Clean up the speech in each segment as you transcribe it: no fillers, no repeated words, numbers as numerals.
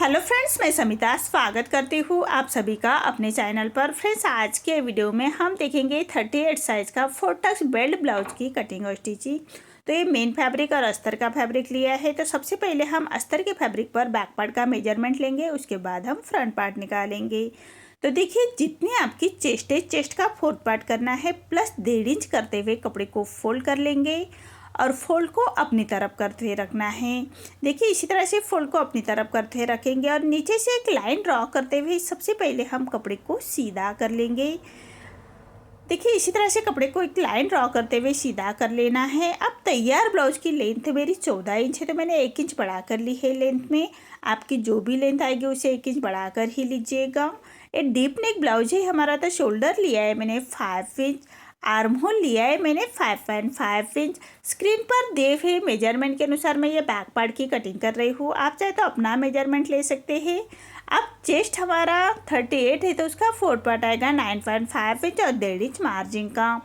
Hello friends, मैं समिता स्वागत करती हूँ आप सभी का अपने चैनल पर। फ्रेंड्स, आज के वीडियो में हम देखेंगे 38 साइज़ का 4 टक्स बेल्ट ब्लाउज की कटिंग और स्टिचिंग। तो ये मेन फैब्रिक और अस्तर का फैब्रिक लिया है। तो सबसे पहले हम अस्तर के फैब्रिक पर बैक पार्ट का मेजरमेंट लेंगे, उसके बाद हम फ्रंट पार्ट निकालेंगे। तो देखिए, जितनी आपकी चेस्ट है, चेस्ट का 4th पार्ट करना है प्लस 1.5 इंच करते हुए कपड़े को फोल्ड कर लेंगे और फोल्ड को अपनी तरफ करते हुए रखना है। देखिए, इसी तरह से फोल्ड को अपनी तरफ करते हुए रखेंगे और नीचे से एक लाइन ड्रॉ करते हुए सबसे पहले हम कपड़े को सीधा कर लेंगे। देखिए, इसी तरह से कपड़े को एक लाइन ड्रॉ करते हुए सीधा कर लेना है। अब तैयार ब्लाउज की लेंथ मेरी 14 इंच है, तो मैंने 1 इंच बढ़ा कर ली है लेंथ में। आपकी जो भी लेंथ आएगी उसे 1 इंच बढ़ा कर ही लीजिएगा। ये डीप नेक ब्लाउज है हमारा। तो शोल्डर लिया है मैंने 5 इंच, आर्म होल लिया है मैंने 5.5 इंच। स्क्रीन पर दिए हुए मेजरमेंट के अनुसार मैं ये बैक पार्ट की कटिंग कर रही हूँ। आप चाहे तो अपना मेजरमेंट ले सकते हैं। अब चेस्ट हमारा 38 है, तो उसका 4th पार्ट आएगा 9.5 इंच और 1.5 इंच मार्जिन का।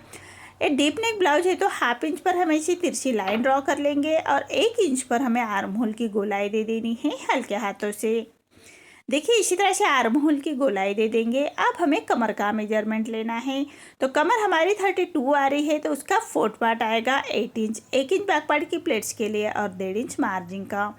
ये डीप नेक ब्लाउज है, तो हाफ इंच पर हम ऐसी तिरछी लाइन ड्रॉ कर लेंगे और 1 इंच पर हमें आर्म होल की गोलाई दे देनी है हल्के हाथों से। देखिए, इसी तरह से आर्म होल की गोलाई दे देंगे। अब हमें कमर का मेजरमेंट लेना है। तो कमर हमारी 32 आ रही है, तो उसका 4th पार्ट आएगा 8 इंच। 1 इंच बैक पार्ट की प्लेट्स के लिए और 1.5 इंच मार्जिन का।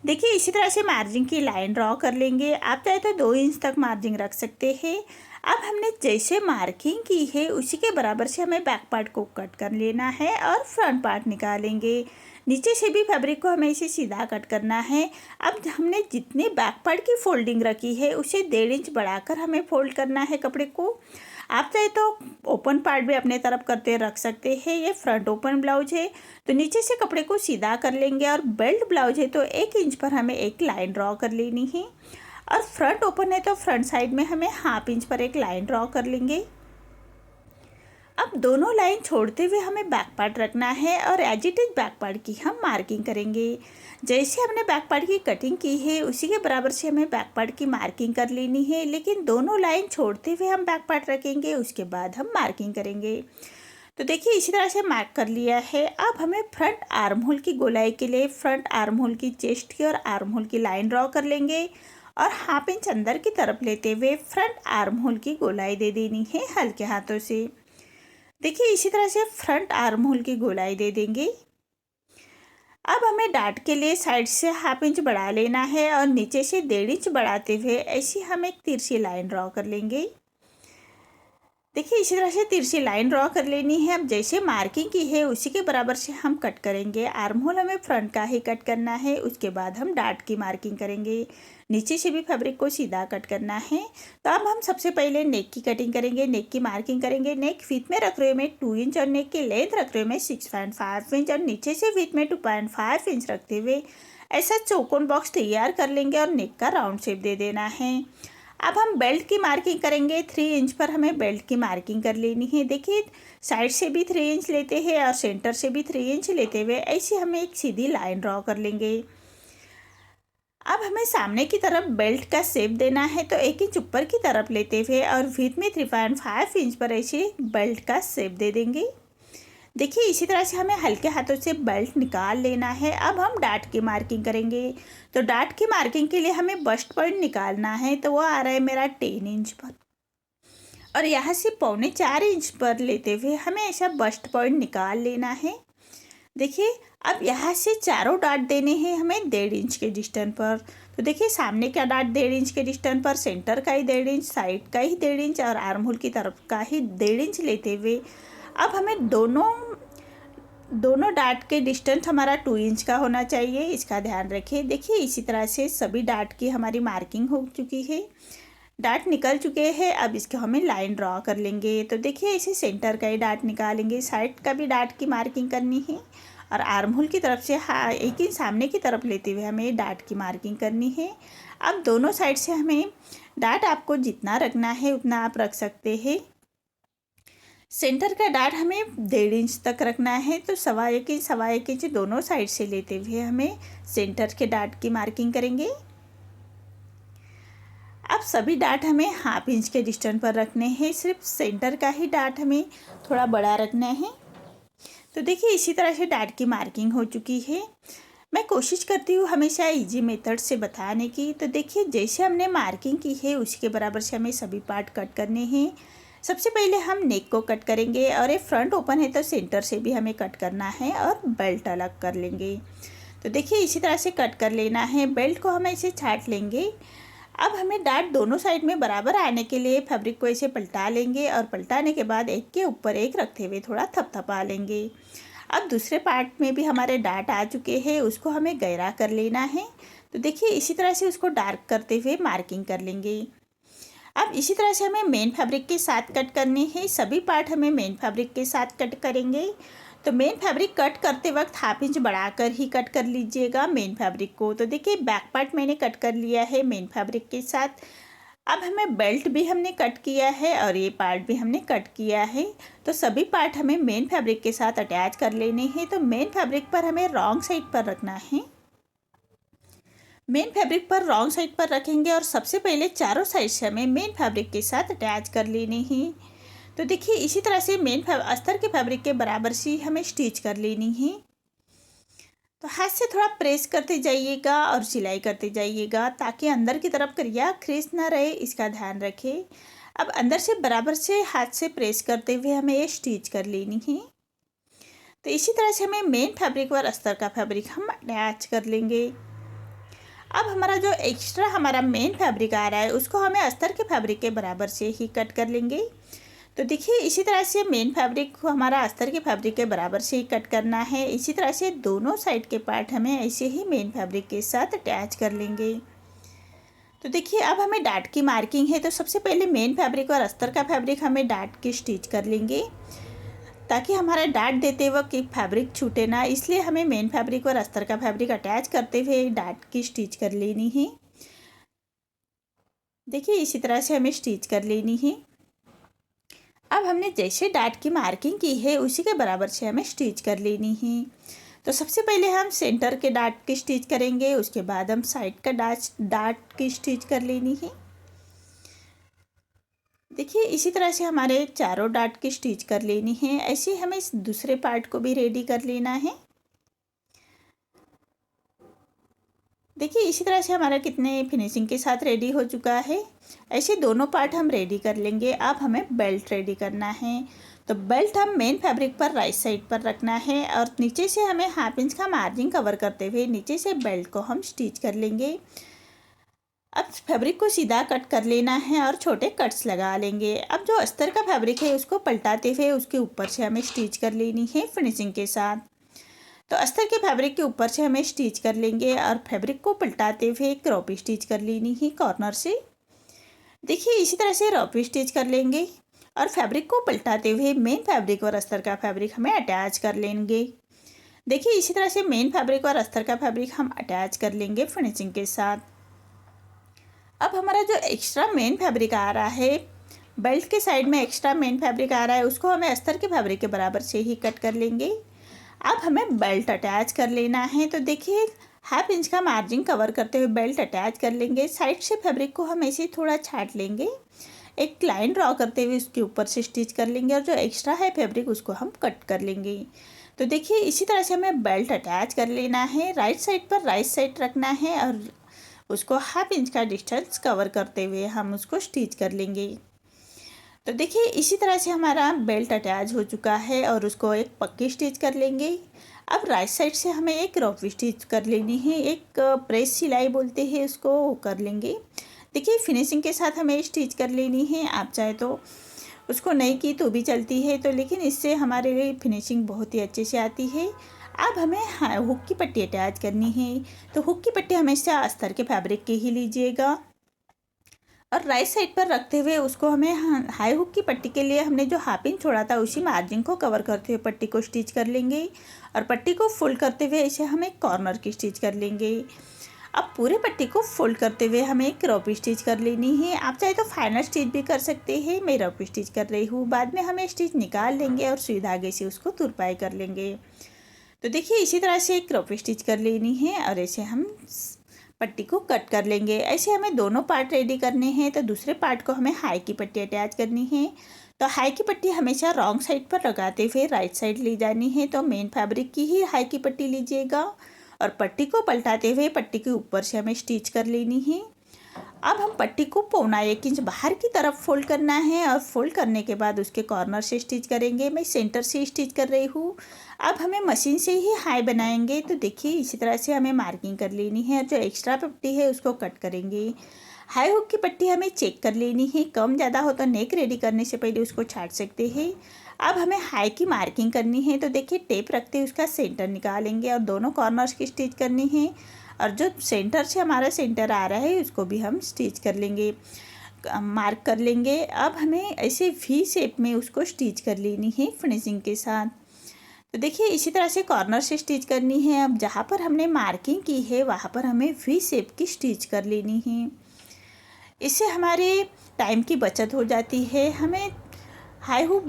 देखिए, इसी तरह से मार्जिन की लाइन ड्रॉ कर लेंगे। आप चाहे तो 2 इंच तक मार्जिन रख सकते हैं। अब हमने जैसे मार्किंग की है उसी के बराबर से हमें बैक पार्ट को कट कर लेना है और फ्रंट पार्ट निकालेंगे। नीचे से भी फैब्रिक को हमें इसे सीधा कट करना है। अब हमने जितनी बैक पार्ट की फोल्डिंग रखी है उसे 1.5 इंच बढ़ाकर हमें फोल्ड करना है कपड़े को। आप चाहे तो ओपन पार्ट भी अपने तरफ करते रख सकते हैं। ये फ्रंट ओपन ब्लाउज है, तो नीचे से कपड़े को सीधा कर लेंगे और बेल्ट ब्लाउज है, तो 1 इंच पर हमें एक लाइन ड्रॉ कर लेनी है और फ्रंट ओपन है, तो फ्रंट साइड में हमें हाफ इंच पर एक लाइन ड्रॉ कर लेंगे। अब दोनों लाइन छोड़ते हुए हमें बैक पार्ट रखना है और as it is back part की हम मार्किंग करेंगे। जैसे हमने बैक पार्ट की कटिंग की है उसी के बराबर से हमें बैक पार्ट की मार्किंग कर लेनी है, लेकिन दोनों लाइन छोड़ते हुए हम बैक पार्ट रखेंगे, उसके बाद हम मार्किंग करेंगे। तो देखिए, इसी तरह से मार्क कर लिया है। अब हमें फ्रंट आर्म होल की गोलाई के लिए फ्रंट आर्म होल की चेस्ट की और आर्म होल की लाइन ड्रॉ कर लेंगे और हाफ इंच अंदर की तरफ लेते हुए फ्रंट आर्म होल की गोलाई दे देनी है हल्के हाथों से। देखिए, इसी तरह से फ्रंट आर्म होल की गोलाई दे देंगे। अब हमें डार्ट के लिए साइड से हाफ इंच बढ़ा लेना है और नीचे से 1.5 इंच बढ़ाते हुए ऐसी हम एक तिरछी लाइन ड्रॉ कर लेंगे। देखिए, इसी तरह से तिरछी लाइन ड्रॉ कर लेनी है। अब जैसे मार्किंग की है उसी के बराबर से हम कट करेंगे। आर्म होल हमें फ्रंट का ही कट करना है, उसके बाद हम डार्ट की मार्किंग करेंगे। नीचे से भी फैब्रिक को सीधा कट करना है। तो अब हम सबसे पहले नेक की कटिंग करेंगे, नेक की मार्किंग करेंगे। नेक विथ में रख रहे मैं 2 इंच और नेक की लेंथ रख रहे मैं 6.5 इंच और नीचे से विथ में 2.5 इंच रखते हुए ऐसा चौकोन बॉक्स तैयार कर लेंगे और नेक का राउंड शेप दे देना है। अब हम बेल्ट की मार्किंग करेंगे। 3 इंच पर हमें बेल्ट की मार्किंग कर लेनी है। देखिए, साइड से भी 3 इंच लेते हैं और सेंटर से भी 3 इंच लेते हुए ऐसे हमें एक सीधी लाइन ड्रॉ कर लेंगे। अब हमें सामने की तरफ बेल्ट का शेप देना है, तो 1 इंच ऊपर की तरफ लेते हुए और विथ में 3.5 इंच पर ऐसे बेल्ट का शेप दे देंगे। देखिए, इसी तरह से हमें हल्के हाथों से बेल्ट निकाल लेना है। अब हम डार्ट की मार्किंग करेंगे। तो डार्ट की मार्किंग के लिए हमें बस्ट पॉइंट निकालना है, तो वो आ रहा है मेरा 10 इंच पर और यहाँ से 3.25 इंच पर लेते हुए हमें ऐसा बस्ट पॉइंट निकाल लेना है। देखिए, अब यहाँ से चारों डार्ट देने हैं हमें 1.5 इंच के डिस्टेंस पर। तो देखिए, सामने का डार्ट 1.5 इंच के डिस्टेंस पर, सेंटर का ही 1.5 इंच, साइड का ही 1.5 इंच और आर्म होल की तरफ का ही 1.5 इंच लेते हुए अब हमें दोनों डार्ट के डिस्टेंस हमारा 2 इंच का होना चाहिए, इसका ध्यान रखिए। देखिए, इसी तरह से सभी डार्ट की हमारी मार्किंग हो चुकी है, डार्ट निकल चुके हैं। अब इसको हमें लाइन ड्रॉ कर लेंगे। तो देखिए, इसे सेंटर का ही डार्ट निकालेंगे, साइड का भी डार्ट की मार्किंग करनी है और आर्म होल की तरफ से 1 इंच सामने की तरफ लेते हुए हमें डार्ट की मार्किंग करनी है। अब दोनों साइड से हमें डार्ट आपको जितना रखना है उतना आप रख सकते हैं। सेंटर का डार्ट हमें 1.5 इंच तक रखना है, तो 1.25 इंच दोनों साइड से लेते हुए हमें सेंटर के डार्ट की मार्किंग करेंगे। अब सभी डार्ट हमें हाफ इंच के डिस्टेंस पर रखने हैं, सिर्फ सेंटर का ही डार्ट हमें थोड़ा बड़ा रखना है। तो देखिए, इसी तरह से डार्ट की मार्किंग हो चुकी है। मैं कोशिश करती हूँ हमेशा इजी मेथड से बताने की। तो देखिए जैसे हमने मार्किंग की है उसके बराबर से हमें सभी पार्ट कट करने हैं। सबसे पहले हम नेक को कट करेंगे और ये फ्रंट ओपन है तो सेंटर से भी हमें कट करना है और बेल्ट अलग कर लेंगे। तो देखिए इसी तरह से कट कर लेना है। बेल्ट को हम ऐसे छाट लेंगे। अब हमें डाट दोनों साइड में बराबर आने के लिए फैब्रिक को ऐसे पलटा लेंगे और पलटाने के बाद एक के ऊपर एक रखते हुए थोड़ा थपथपा लेंगे। अब दूसरे पार्ट में भी हमारे डाट आ चुके हैं, उसको हमें गहरा कर लेना है। तो देखिए इसी तरह से उसको डार्क करते हुए मार्किंग कर लेंगे। अब इसी तरह से हमें मेन फैब्रिक के साथ कट करनी है। सभी पार्ट हमें मेन फैब्रिक के साथ कट करेंगे। तो मेन फैब्रिक कट करते वक्त 1/2 इंच बढ़ाकर ही कट कर लीजिएगा मेन फैब्रिक को। तो देखिए बैक पार्ट मैंने कट कर लिया है मेन फैब्रिक के साथ। अब हमें बेल्ट भी हमने कट किया है और ये पार्ट भी हमने कट किया है। तो सभी पार्ट हमें मेन फैब्रिक के साथ अटैच कर लेने हैं। तो मेन फैब्रिक पर हमें रॉन्ग साइड पर रखना है। मेन फैब्रिक पर रॉन्ग साइड पर रखेंगे और सबसे पहले चारों साइड से हमें मेन फैब्रिक के साथ अटैच कर लेने हैं। तो देखिए इसी तरह से अस्तर के फैब्रिक के बराबर से हमें स्टिच कर लेनी है। तो हाथ से थोड़ा प्रेस करते जाइएगा और सिलाई करते जाइएगा ताकि अंदर की तरफ करिया क्रीज ना रहे, इसका ध्यान रखें। अब अंदर से बराबर से हाथ से प्रेस करते हुए हमें ये स्टिच कर लेनी है। तो इसी तरह से हमें मेन फैब्रिक और अस्तर का फैब्रिक हम अटैच कर लेंगे। अब हमारा जो एक्स्ट्रा हमारा मेन फैब्रिक आ रहा है उसको हमें अस्तर के फैब्रिक के बराबर से ही कट कर लेंगे। तो देखिए इसी तरह से मेन फैब्रिक को हमारा अस्तर के फैब्रिक के बराबर से ही कट करना है। इसी तरह से दोनों साइड के पार्ट हमें ऐसे ही मेन फैब्रिक के साथ अटैच कर लेंगे। तो देखिए अब हमें डाट की मार्किंग है। तो सबसे पहले मेन फैब्रिक और अस्तर का फैब्रिक हमें डाट की स्टिच कर लेंगे ताकि हमारा डाट देते वक्त फैब्रिक छूटे ना, इसलिए हमें मेन फैब्रिक और अस्तर का फैब्रिक अटैच करते हुए डाट की स्टिच कर लेनी है। देखिए इसी तरह से हमें स्टिच कर लेनी है। अब हमने जैसे डाट की मार्किंग की है उसी के बराबर से हमें स्टिच कर लेनी है। तो सबसे पहले हम सेंटर के डाट की स्टिच करेंगे, उसके बाद हम साइड का डाट की स्टिच कर लेनी है। देखिए इसी तरह से हमारे चारों डाट की स्टिच कर लेनी है। ऐसे हमें इस दूसरे पार्ट को भी रेडी कर लेना है। देखिए इसी तरह से हमारा कितने फिनिशिंग के साथ रेडी हो चुका है। ऐसे दोनों पार्ट हम रेडी कर लेंगे। अब हमें बेल्ट रेडी करना है। तो बेल्ट हम मेन फैब्रिक पर राइट साइड पर रखना है और नीचे से हमें 1/2 इंच का मार्जिन कवर करते हुए नीचे से बेल्ट को हम स्टिच कर लेंगे। अब फैब्रिक को सीधा कट कर लेना है और छोटे कट्स लगा लेंगे। अब जो अस्तर का फैब्रिक है उसको पलटाते हुए उसके ऊपर से हमें स्टिच कर लेनी है फिनिशिंग के साथ। तो अस्तर के फैब्रिक के ऊपर से हमें स्टिच कर लेंगे और फैब्रिक को पलटाते हुए क्रॉप स्टिच कर लेनी है कॉर्नर से। देखिए इसी तरह से रॉप स्टिच कर लेंगे और फैब्रिक को पलटाते हुए मेन फैब्रिक और अस्तर का फैब्रिक हमें अटैच कर लेंगे। देखिए इसी तरह से मेन फैब्रिक और अस्तर का फैब्रिक हम अटैच कर लेंगे फिनिशिंग के साथ। अब हमारा जो एक्स्ट्रा मेन फैब्रिक आ रहा है, बेल्ट के साइड में एक्स्ट्रा मेन फैब्रिक आ रहा है, उसको हमें अस्तर के फैब्रिक के बराबर से ही कट कर लेंगे। अब हमें बेल्ट अटैच कर लेना है। तो देखिए 1/2 इंच का मार्जिन कवर करते हुए बेल्ट अटैच कर लेंगे। साइड से फैब्रिक को हम ऐसे थोड़ा छाट लेंगे, एक लाइन ड्रॉ करते हुए उसके ऊपर से स्टिच कर लेंगे और जो एक्स्ट्रा है फैब्रिक उसको हम कट कर लेंगे। तो देखिए इसी तरह से हमें बेल्ट अटैच कर लेना है। राइट साइड पर राइट साइड रखना है और उसको 1/2 इंच का डिस्टेंस कवर करते हुए हम उसको स्टिच कर लेंगे। तो देखिए इसी तरह से हमारा बेल्ट अटैच हो चुका है और उसको एक पक्की स्टिच कर लेंगे। अब राइट साइड से हमें एक रॉफ स्टिच कर लेनी है, एक प्रेस सिलाई बोलते हैं उसको, वो कर लेंगे। देखिए फिनिशिंग के साथ हमें स्टिच कर लेनी है। आप चाहे तो उसको नहीं की तो भी चलती है, तो लेकिन इससे हमारे लिए फिनिशिंग बहुत ही अच्छे से आती है। अब हमें हुक की पट्टी अटैच करनी है। तो हुक की पट्टी हमेशा अस्तर के फैब्रिक की ही लीजिएगा और राइट साइड पर रखते हुए उसको हमें हाई हुक की पट्टी के लिए हमने जो 1/2 इंच छोड़ा था उसी मार्जिन को कवर करते हुए पट्टी को स्टिच कर लेंगे और पट्टी को फोल्ड करते हुए इसे हम एक कॉर्नर की स्टिच कर लेंगे। अब पूरे पट्टी को फोल्ड करते हुए हमें एक रॉप स्टिच कर लेनी है। आप चाहे तो फाइनल स्टिच भी कर सकते हैं, मैं रॉप स्टिच कर रही हूँ। बाद में हमें स्टिच निकाल लेंगे और सुई धागे से उसको तुरपाई कर लेंगे। तो देखिए इसी तरह से एक क्रॉप स्टिच कर लेनी है और ऐसे हम पट्टी को कट कर लेंगे। ऐसे हमें दोनों पार्ट रेडी करने हैं। तो दूसरे पार्ट को हमें हाई की पट्टी अटैच करनी है। तो हाई की पट्टी हमेशा रॉन्ग साइड पर लगाते हुए राइट साइड ले जानी है। तो मेन फैब्रिक की ही हाई की पट्टी लीजिएगा और पट्टी को पलटाते हुए पट्टी के ऊपर से हमें स्टिच कर लेनी है। अब हम पट्टी को 1.25 इंच बाहर की तरफ फोल्ड करना है और फोल्ड करने के बाद उसके कॉर्नर से स्टिच करेंगे। मैं सेंटर से स्टिच कर रही हूँ। अब हमें मशीन से ही हाई बनाएंगे, तो देखिए इसी तरह से हमें मार्किंग कर लेनी है और जो एक्स्ट्रा पट्टी है उसको कट करेंगे। हाई हुक की पट्टी हमें चेक कर लेनी है, कम ज़्यादा हो तो नेक रेडी करने से पहले उसको छाट सकते हैं। अब हमें हाई की मार्किंग करनी है, तो देखिए टेप रखते हुए उसका सेंटर निकालेंगे और दोनों कॉर्नर्स की स्टिच करनी है और जो सेंटर से हमारा सेंटर आ रहा है उसको भी हम स्टिच कर लेंगे, मार्क कर लेंगे। अब हमें ऐसे वी शेप में उसको स्टिच कर लेनी है फिनिशिंग के साथ। तो देखिए इसी तरह से कॉर्नर से स्टिच करनी है। अब जहाँ पर हमने मार्किंग की है वहाँ पर हमें वी शेप की स्टिच कर लेनी है। इससे हमारे टाइम की बचत हो जाती है, हमें हाई हुक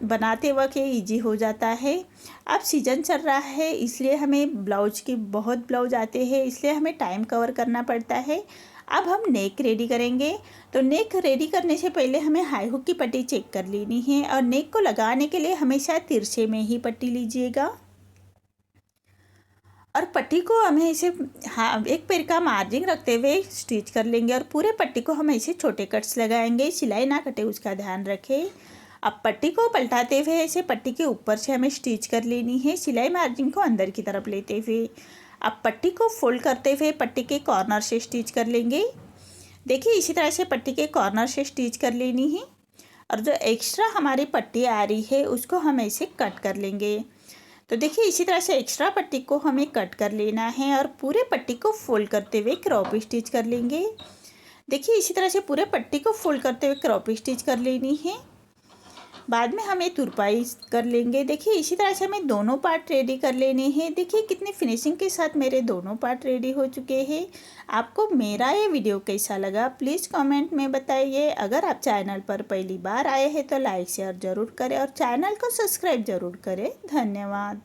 बनाते वक्त ये ईजी हो जाता है। अब सीजन चल रहा है इसलिए हमें ब्लाउज की बहुत ब्लाउज आते हैं, इसलिए हमें टाइम कवर करना पड़ता है। अब हम नेक रेडी करेंगे, तो नेक रेडी करने से पहले हमें हाई हुक की पट्टी चेक कर लेनी है और नेक को लगाने के लिए हमेशा तिरछे में ही पट्टी लीजिएगा और पट्टी को हमें इसे एक पैर का मार्जिन रखते हुए स्टिच कर लेंगे और पूरे पट्टी को हम ऐसे छोटे कट्स लगाएंगे, सिलाई ना कटे उसका ध्यान रखें। अब पट्टी को पलटाते हुए ऐसे पट्टी के ऊपर से हमें स्टिच कर लेनी है, सिलाई मार्जिन को अंदर की तरफ लेते हुए। अब पट्टी को फोल्ड करते हुए पट्टी के कॉर्नर से स्टिच कर लेंगे। देखिए इसी तरह से पट्टी के कॉर्नर से स्टिच कर लेनी है और जो एक्स्ट्रा हमारी पट्टी आ रही है उसको हम ऐसे कट कर लेंगे। तो देखिए इसी तरह से एक्स्ट्रा पट्टी को हमें कट कर लेना है और पूरे पट्टी को फोल्ड करते हुए क्रॉप स्टिच कर लेंगे। देखिए इसी तरह से पूरे पट्टी को फोल्ड करते हुए क्रॉप स्टिच कर लेनी है। बाद में हमें तुरपाई कर लेंगे। देखिए इसी तरह से हमें दोनों पार्ट रेडी कर लेने हैं। देखिए कितनी फिनिशिंग के साथ मेरे दोनों पार्ट रेडी हो चुके हैं। आपको मेरा ये वीडियो कैसा लगा प्लीज़ कमेंट में बताइए। अगर आप चैनल पर पहली बार आए हैं तो लाइक शेयर ज़रूर करें और चैनल को सब्सक्राइब ज़रूर करें। धन्यवाद।